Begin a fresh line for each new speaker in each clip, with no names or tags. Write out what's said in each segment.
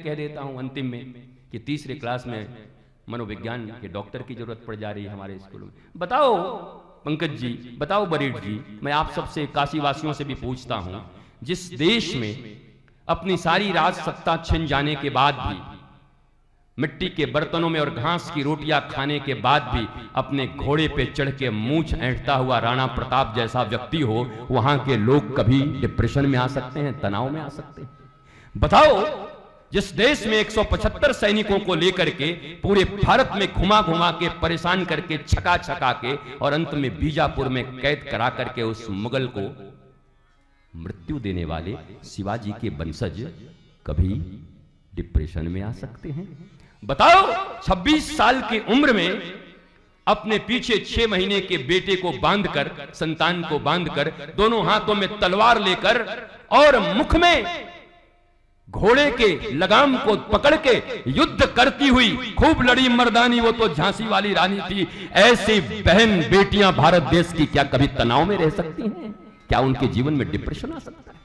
कह देता हूं अंतिम में कि तीसरे क्लास में मनोविज्ञान के डॉक्टर की जरूरत पड़ जा रही है हमारे स्कूलों में। बताओ पंकज जी, बताओ बरीड जी, मैं आप सबसे काशीवासियों से भी पूछता हूं, जिस देश में अपनी सारी राज सत्ता छिन जाने के बाद भी, मिट्टी के बर्तनों में और घास की रोटियां खाने के बाद भी अपने घोड़े पे चढ़ के मूंछ ऐंठता हुआ राणा प्रताप जैसा व्यक्ति हो, वहां के लोग कभी डिप्रेशन में आ सकते हैं, तनाव में आ सकते हैं? बताओ जिस देश में 175 सैनिकों को लेकर के पूरे भारत में घुमा घुमा के परेशान करके छका छका के और अंत में बीजापुर में कैद करा करके उस मुगल को मृत्यु देने वाले शिवाजी के वंशज कभी डिप्रेशन में आ सकते हैं? बताओ 26 साल की उम्र में अपने पीछे 6 महीने के बेटे को बांधकर, संतान को बांधकर, दोनों हाथों में तलवार लेकर और मुख में घोड़े के लगाम को पकड़ के युद्ध करती हुई खूब लड़ी मर्दानी, वो तो झांसी वाली रानी थी। ऐसी बहन बेटियां भारत देश की क्या कभी तनाव में रह सकती हैं? क्या उनके जीवन में डिप्रेशन आ सकता है?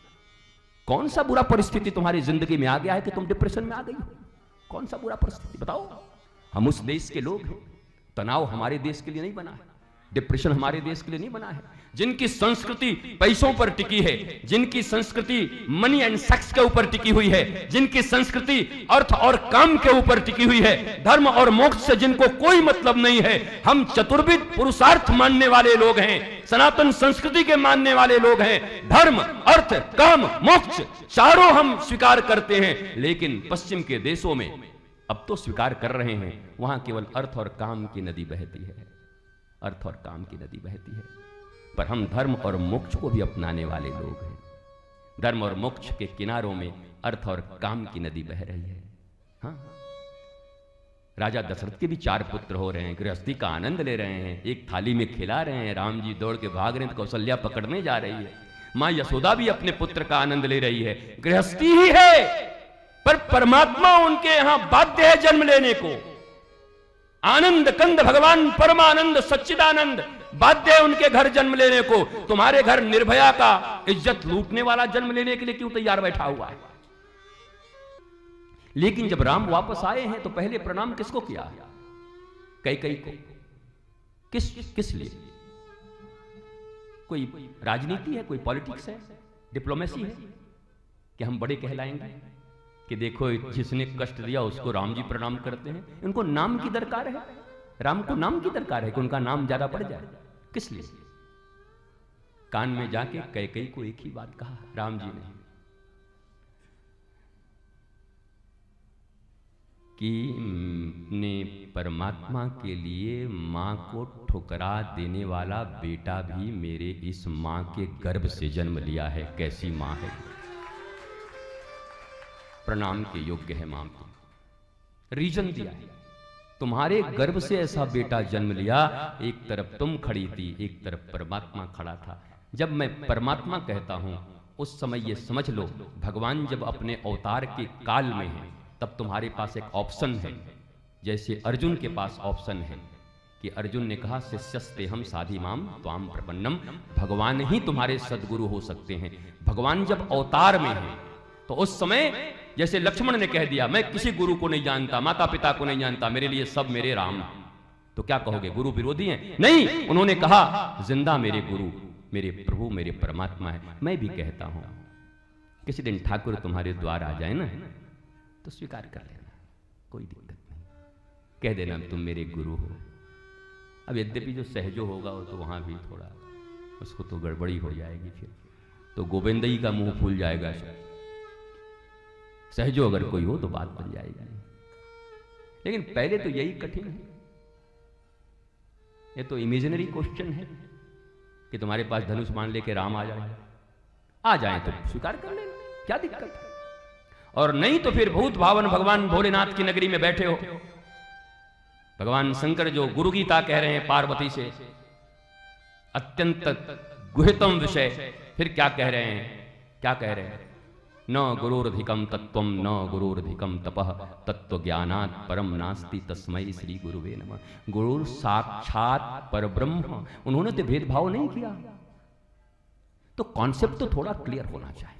कौन सा बुरा परिस्थिति तुम्हारी जिंदगी में आ गया है कि तुम डिप्रेशन में आ गई हो? कौन सा बुरा परिस्थिति बताओ? हम उस देश के लोग हैं। तनाव हमारे देश के लिए नहीं बना है, डिप्रेशन हमारे देश के लिए नहीं बना है। जिनकी संस्कृति पैसों पर टिकी है, जिनकी संस्कृति मनी एंड सेक्स के ऊपर टिकी हुई है, जिनकी संस्कृति अर्थ और काम के ऊपर टिकी हुई है, धर्म और मोक्ष से जिनको कोई मतलब नहीं है, हम चतुर्विध पुरुषार्थ मानने वाले लोग हैं, सनातन संस्कृति के मानने वाले लोग हैं। धर्म, अर्थ, काम, मोक्ष चारों हम स्वीकार करते हैं, लेकिन पश्चिम के देशों में अब तो स्वीकार कर रहे हैं, वहां केवल अर्थ और काम की नदी बहती है, अर्थ और काम की नदी बहती है। पर हम धर्म और मोक्ष को भी अपनाने वाले लोग हैं। धर्म और मोक्ष के किनारों में अर्थ और काम की नदी बह रही है। हाँ, राजा दशरथ के भी 4 पुत्र हो रहे हैं, गृहस्थी का आनंद ले रहे हैं, एक थाली में खिला रहे हैं। राम जी दौड़ के भाग रहे हैं, कौशल्या पकड़ने जा रही है। मां यशोदा भी अपने पुत्र का आनंद ले रही है। गृहस्थी ही है, पर परमात्मा उनके यहां बाध्य है जन्म लेने को। आनंद कंद भगवान परमानंद सच्चिदानंद बाध्य है उनके घर जन्म लेने को। तुम्हारे घर निर्भया का इज्जत लूटने वाला जन्म लेने के लिए क्यों तैयार बैठा हुआ है? लेकिन जब राम वापस आए हैं तो पहले प्रणाम किसको किया? कैकेयी को। किस लिए? कोई राजनीति है, कोई पॉलिटिक्स है, डिप्लोमेसी है कि हम बड़े कहलाएंगे कि देखो जिसने कष्ट दिया उसको राम जी प्रणाम करते हैं? इनको नाम की दरकार है, राम को नाम की दरकार है कि उनका नाम ज्यादा बढ़ जाए। किस लिए? कान में जाके कैकेयी को एक ही बात कहा राम जी ने कि ने परमात्मा के लिए मां को ठुकरा देने वाला बेटा भी मेरे इस मां के गर्भ से जन्म लिया है। कैसी मां है? प्रणाम के योग्य है मां को। रीजन दिया है, तुम्हारे गर्भ से ऐसा बेटा जन्म लिया, एक तरफ तुम खड़ी थी, एक तरफ परमात्मा खड़ा था। जब मैं परमात्मा कहता हूं उस समय ये समझ लो, भगवान जब अपने अवतार के काल में है तब तुम्हारे पास एक ऑप्शन है। जैसे अर्जुन के पास ऑप्शन है कि अर्जुन ने कहा शिष्यस्तेहम साधिमाम त्वाम प्रपन्नम, भगवान ही तुम्हारे सदगुरु हो सकते हैं। भगवान जब अवतार में है तो उस समय जैसे लक्ष्मण ने कह दिया मैं किसी गुरु को नहीं जानता, माता पिता को नहीं जानता, मेरे लिए सब मेरे राम। तो क्या कहोगे, गुरु विरोधी हैं? नहीं, उन्होंने कहा जिंदा मेरे गुरु, मेरे प्रभु, मेरे परमात्मा है। मैं भी कहता हूं किसी दिन ठाकुर तुम्हारे द्वार आ जाए ना तो स्वीकार कर लेना, कोई दिक्कत नहीं, कह देना तुम मेरे गुरु हो। अब यद्यपि जो सहजो होगा वो तो वहां भी थोड़ा उसको तो गड़बड़ी हो जाएगी, फिर तो गोविंदई का मुंह फूल जाएगा। सहजो अगर कोई हो तो बात बन जाएगी, लेकिन पहले तो यही कठिन है। ये तो इमेजिनरी क्वेश्चन है कि तुम्हारे पास धनुष मान लेके राम आ जाए तो स्वीकार कर लेना, क्या दिक्कत है? और नहीं तो फिर भूत भावन भगवान भोलेनाथ की नगरी में बैठे हो, भगवान शंकर जो गुरु गीता कह रहे हैं पार्वती से, अत्यंत गुहितम विषय, फिर क्या कह रहे हैं? न गुरुर्धिकम तत्वम न गुरुर्धिकम तपः तत्व ज्ञानात् परम नास्ति तस्मै श्री गुरुवे नमः। गुरु साक्षात परब्रह्म, उन्होंने तो भेदभाव नहीं किया। तो कॉन्सेप्ट तो थोड़ा क्लियर होना चाहिए।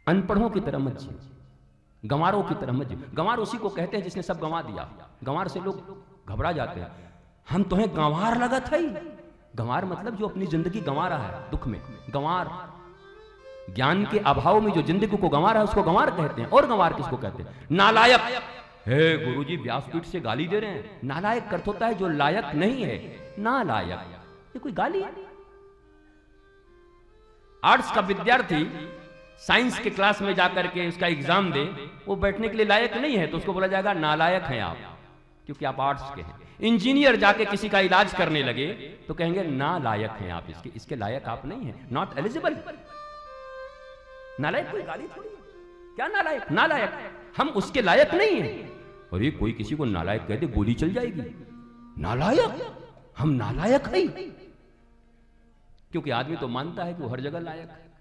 अनपढ़ों की तरह मत जियो, गंवारों की तरह मत जियो। गंवार उसी को कहते हैं जिसने सब गंवा दिया। गंवार से लोग घबरा जाते हैं, हम तुम्हें गंवार लगा था ही। गंवार मतलब जो अपनी जिंदगी गंवा रहा है दुख में। गंवार ज्ञान के अभाव में जो जिंदगी को गंवा रहा है उसको गंवार कहते हैं। और गंवार किसको कहते हैं? नालायक। हे गुरुजी व्यासपीठ से गाली दे रहे हैं। नालायक अर्थ होता है जो लायक नहीं है, नालायक। ये कोई गाली है? आर्ट्स का विद्यार्थी साइंस के क्लास में जाकर के उसका एग्जाम दे, वो बैठने के लिए लायक नहीं है तो उसको बोला जाएगा नालायक हैं आप, क्योंकि आप आर्ट्स के हैं। इंजीनियर जाके किसी का इलाज करने लगे तो कहेंगे नालायक हैं आप, इसके लायक आप नहीं हैं, नॉट एलिजिबल। नालायक कोई गाली थोड़ी है। क्या नालायक? नालायक, हम उसके लायक नहीं हैं। और ये कोई किसी को नालायक कहते गोली चल जाएगी। नालायक, हम नालायक हैं, क्योंकि आदमी तो मानता है कि वो हर जगह लायक है।